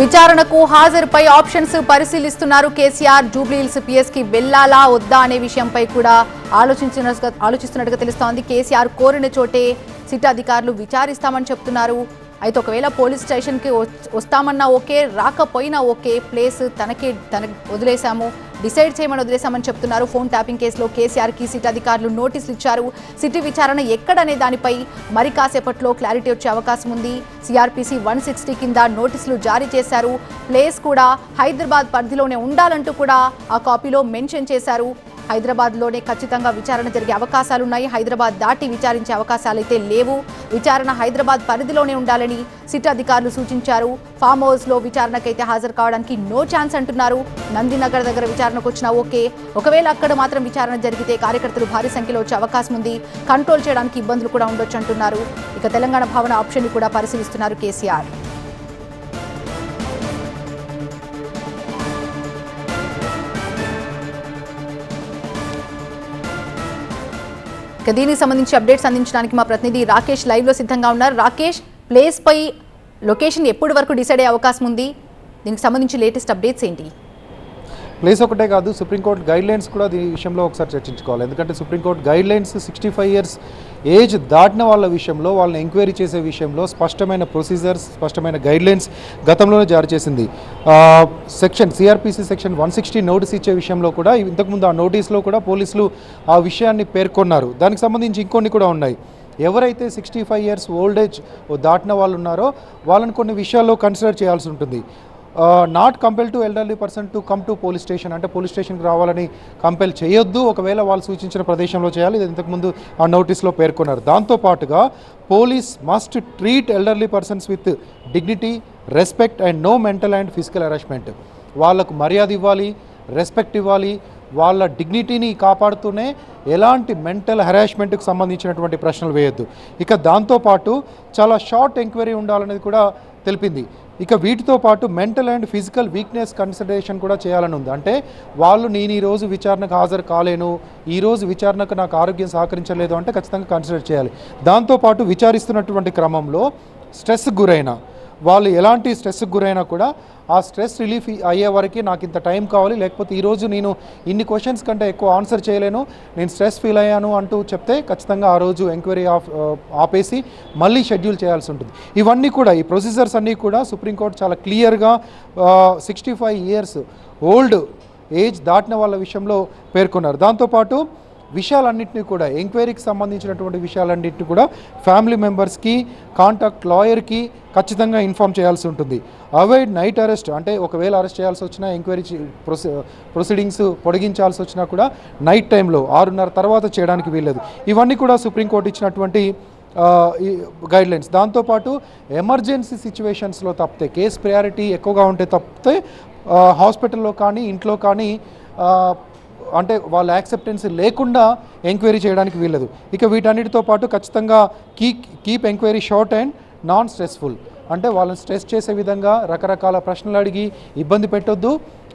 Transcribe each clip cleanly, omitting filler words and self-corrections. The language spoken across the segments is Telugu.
విచారణకు హాజరుపై ఆప్షన్స్ పరిశీలిస్తున్నారు కేసీఆర్. జూబ్లీహిల్స్ పిఎస్కి వెళ్లాలా వద్దా అనే విషయంపై కూడా ఆలోచిస్తున్నట్టుగా తెలుస్తోంది. కేసీఆర్ కోరిన చోటే సిట్ అధికారులు విచారిస్తామని చెప్తున్నారు. అయితే ఒకవేళ పోలీస్ స్టేషన్కి వస్తామన్నా ఓకే, రాకపోయినా ఓకే, ప్లేస్ తనకి వదిలేశాము, డిసైడ్ చేయమని వదిలేశామని చెప్తున్నారు. ఫోన్ ట్యాపింగ్ కేసులో కేసీఆర్కి సిట్ అధికారులు నోటీసులు ఇచ్చారు. సిట్ విచారణ ఎక్కడనే దానిపై మరి కాసేపట్లో క్లారిటీ వచ్చే అవకాశం ఉంది. సిఆర్పిసి 160 కింద నోటీసులు జారీ చేశారు. ప్లేస్ కూడా హైదరాబాద్ పరిధిలోనే ఉండాలంటూ కూడా ఆ కాపీలో మెన్షన్ చేశారు. హైదరాబాద్లోనే ఖచ్చితంగా విచారణ జరిగే అవకాశాలున్నాయి. హైదరాబాద్ దాటి విచారించే అవకాశాలైతే లేవు. విచారణ హైదరాబాద్ పరిధిలోనే ఉండాలని సిట్ అధికారులు సూచించారు. ఫామ్ హౌస్లో విచారణకైతే హాజరు కావడానికి నో ఛాన్స్ అంటున్నారు. నందినగర్ దగ్గర విచారణకు వచ్చినా ఓకే, ఒకవేళ అక్కడ మాత్రం విచారణ జరిగితే కార్యకర్తలు భారీ సంఖ్యలో వచ్చే అవకాశం ఉంది. కంట్రోల్ చేయడానికి ఇబ్బందులు కూడా ఉండొచ్చు అంటున్నారు. ఇక తెలంగాణ భవన ఆప్షన్ కూడా పరిశీలిస్తున్నారు కేసీఆర్. దీనికి సంబంధించి అప్డేట్స్ అందించడానికి మా ప్రతినిధి రాకేష్ లైవ్లో సిద్ధంగా ఉన్నారు. రాకేష్, ప్లేస్ పై లొకేషన్ ఎప్పటి వరకు డిసైడ్ అయ్యే అవకాశం ఉంది? దీనికి సంబంధించి లేటెస్ట్ అప్డేట్స్ ఏంటి? ప్లేస్ ఒకటే కాదు, సుప్రీంకోర్టు గైడ్లైన్స్ కూడా దీని విషయంలో ఒకసారి చర్చించుకోవాలి. ఎందుకంటే సుప్రీంకోర్టు గైడ్లైన్స్ 65 ఇయర్స్ ఏజ్ దాటిన వాళ్ళ విషయంలో, వాళ్ళని ఎంక్వైరీ చేసే విషయంలో స్పష్టమైన ప్రొసీజర్స్, స్పష్టమైన గైడ్లైన్స్ గతంలోనే జారీ చేసింది. సిఆర్పిసి సెక్షన్ 160 నోటీస్ ఇచ్చే విషయంలో కూడా ఇంతకుముందు ఆ నోటీస్లో కూడా పోలీసులు ఆ విషయాన్ని పేర్కొన్నారు. దానికి సంబంధించి ఇంకొన్ని కూడా ఉన్నాయి. ఎవరైతే 65 ఇయర్స్ ఓల్డ్ ఏజ్ దాటిన వాళ్ళు ఉన్నారో వాళ్ళని కొన్ని విషయాల్లో కన్సిడర్ చేయాల్సి ఉంటుంది. Not compel to elderly person to come to police station, అంటే పోలీస్ స్టేషన్కి రావాలని కంపెల్ చేయొద్దు. ఒకవేళ వాళ్ళు సూచించిన ప్రదేశంలో చేయాలి. ఇది ఇంతకుముందు ఆ నోటీస్లో పేర్కొన్నారు. దాంతోపాటుగా police must treat elderly persons with dignity, respect and no mental and physical harassment. వాళ్ళకు మర్యాద ఇవ్వాలి, రెస్పెక్ట్ ఇవ్వాలి, వాళ్ళ డిగ్నిటీని కాపాడుతూనే ఎలాంటి మెంటల్ హెరాస్మెంట్కి సంబంధించినటువంటి ప్రశ్నలు వేయొద్దు. ఇక దాంతోపాటు చాలా షార్ట్ ఎంక్వైరీ ఉండాలనేది కూడా తెలిపింది. ఇక వీటితో పాటు mental and physical weakness consideration కూడా చేయాలని ఉంది. అంటే వాళ్ళు నేను ఈరోజు విచారణకు హాజరు కాలేను, ఈరోజు విచారణకు నాకు ఆరోగ్యం సహకరించలేదు అంటే ఖచ్చితంగా కన్సిడర్ చేయాలి. దాంతోపాటు విచారిస్తున్నటువంటి క్రమంలో స్ట్రెస్కి గురైన వాళ్ళు, ఎలాంటి స్ట్రెస్కి గురైనా కూడా ఆ స్ట్రెస్ రిలీఫ్ అయ్యే వరకు నాకు ఇంత టైం కావాలి, లేకపోతే ఈరోజు నేను ఇన్ని క్వశ్చన్స్ కంటే ఎక్కువ ఆన్సర్ చేయలేను, నేను స్ట్రెస్ ఫీల్ అయ్యాను అంటూ చెప్తే ఖచ్చితంగా ఆ రోజు ఎంక్వైరీ ఆపేసి మళ్ళీ షెడ్యూల్ చేయాల్సి ఉంటుంది. ఇవన్నీ కూడా, ఈ ప్రొసీజర్స్ అన్నీ కూడా సుప్రీంకోర్టు చాలా క్లియర్గా 65 ఇయర్స్ ఓల్డ్ ఏజ్ దాటిన వాళ్ళ విషయంలో పేర్కొన్నారు. దాంతోపాటు విషయాలన్నింటినీ కూడా, ఎంక్వైరీకి సంబంధించినటువంటి విషయాలన్నింటినీ కూడా ఫ్యామిలీ మెంబర్స్కి, కాంటాక్ట్ లాయర్కి ఖచ్చితంగా ఇన్ఫామ్ చేయాల్సి ఉంటుంది. అవాయిడ్ నైట్ అరెస్ట్, అంటే ఒకవేళ అరెస్ట్ చేయాల్సి వచ్చినా, ఎంక్వైరీ ప్రొసీడింగ్స్ పొడిగించాల్సి వచ్చినా కూడా నైట్ టైంలో 6:30 తర్వాత చేయడానికి వీల్లేదు. ఇవన్నీ కూడా సుప్రీంకోర్టు ఇచ్చినటువంటి గైడ్లైన్స్. దాంతోపాటు ఎమర్జెన్సీ సిచ్యువేషన్స్లో తప్పితే, కేస్ ప్రయారిటీ ఎక్కువగా ఉంటే తప్పితే హాస్పిటల్లో కానీ ఇంట్లో కానీ అంటే వాళ్ళ యాక్సెప్టెన్స్ లేకుండా ఎంక్వైరీ చేయడానికి వీలదు. ఇక వీటన్నిటితో పాటు ఖచ్చితంగా keep enquiry short and non stressful, అంటే వాళ్ళని స్ట్రెస్ చేసే విధంగా రకరకాల ప్రశ్నలు అడిగి ఇబ్బంది పెట్టొద్దు.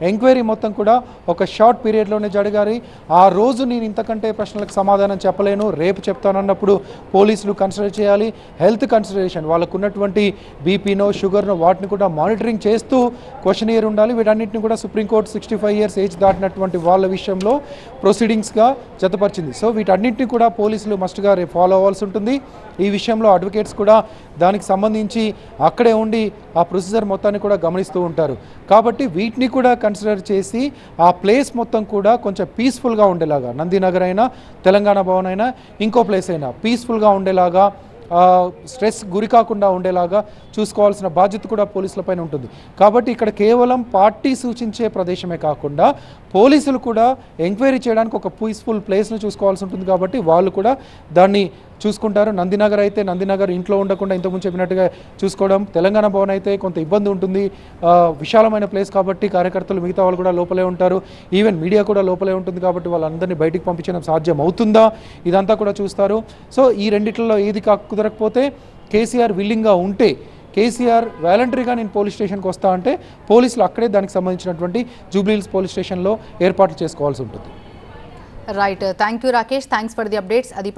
ఎంక్వైరీ మొత్తం కూడా ఒక షార్ట్ పీరియడ్లోనే జరగాలి. ఆ రోజు నేను ఇంతకంటే ప్రశ్నలకు సమాధానం చెప్పలేను, రేపు చెప్తానన్నప్పుడు పోలీసులు కన్సిడర్ చేయాలి. హెల్త్ కన్సిడరేషన్, వాళ్ళకు ఉన్నటువంటి బీపీనో షుగర్నో వాటిని కూడా మానిటరింగ్ చేస్తూ క్వశ్చనియర్ ఉండాలి. వీటన్నిటిని కూడా సుప్రీంకోర్టు 65 ఇయర్స్ ఏజ్ దాటినటువంటి వాళ్ళ విషయంలో ప్రొసీడింగ్స్గా జతపరిచింది. సో వీటన్నిటిని కూడా పోలీసులు మస్ట్గా రేపు ఫాలో అవ్వాల్సి ఉంటుంది. ఈ విషయంలో అడ్వకేట్స్ కూడా దానికి సంబంధించి అక్కడే ఉండి ఆ ప్రొసీజర్ మొత్తాన్ని కూడా గమనిస్తూ ఉంటారు. కాబట్టి వీటిని కూడా కన్సిడర్ చేసి ఆ ప్లేస్ మొత్తం కూడా కొంచెం పీస్ఫుల్గా ఉండేలాగా, నందినగర్ అయినా, తెలంగాణ భవన్ అయినా, ఇంకో ప్లేస్ అయినా పీస్ఫుల్గా ఉండేలాగా, స్ట్రెస్ గురి కాకుండా ఉండేలాగా చూసుకోవాల్సిన బాధ్యత కూడా పోలీసులపైన ఉంటుంది. కాబట్టి ఇక్కడ కేవలం పార్టీ సూచించే ప్రదేశమే కాకుండా పోలీసులు కూడా ఎంక్వైరీ చేయడానికి ఒక పీస్ఫుల్ ప్లేస్ను చూసుకోవాల్సి ఉంటుంది. కాబట్టి వాళ్ళు కూడా దాన్ని చూసుకుంటారు. నందినగర్ అయితే నందినగర్ ఇంట్లో ఉండకుండా ఇంతకుముందు చెప్పినట్టుగా చూసుకోవడం, తెలంగాణ భవన్ అయితే కొంత ఇబ్బంది ఉంటుంది, విశాలమైన ప్లేస్ కాబట్టి కార్యకర్తలు మిగతా వాళ్ళు కూడా లోపలే ఉంటారు, ఈవెన్ మీడియా కూడా లోపలే ఉంటుంది. కాబట్టి వాళ్ళందరినీ బయటికి పంపించడం సాధ్యం అవుతుందా, ఇదంతా కూడా చూస్తారు. సో ఈ రెండిట్లలో ఏది కుదరకపోతే, కేసీఆర్ విల్లింగ్గా ఉంటే, కేసీఆర్ వాలంటరీగా నేను పోలీస్ స్టేషన్కి వస్తా అంటే పోలీసులు అక్కడే దానికి సంబంధించినటువంటి జూబ్లీహిల్స్ పోలీస్ స్టేషన్లో ఏర్పాట్లు చేసుకోవాల్సి ఉంటుంది. Right, thank you Rakesh, thanks for the updates. అది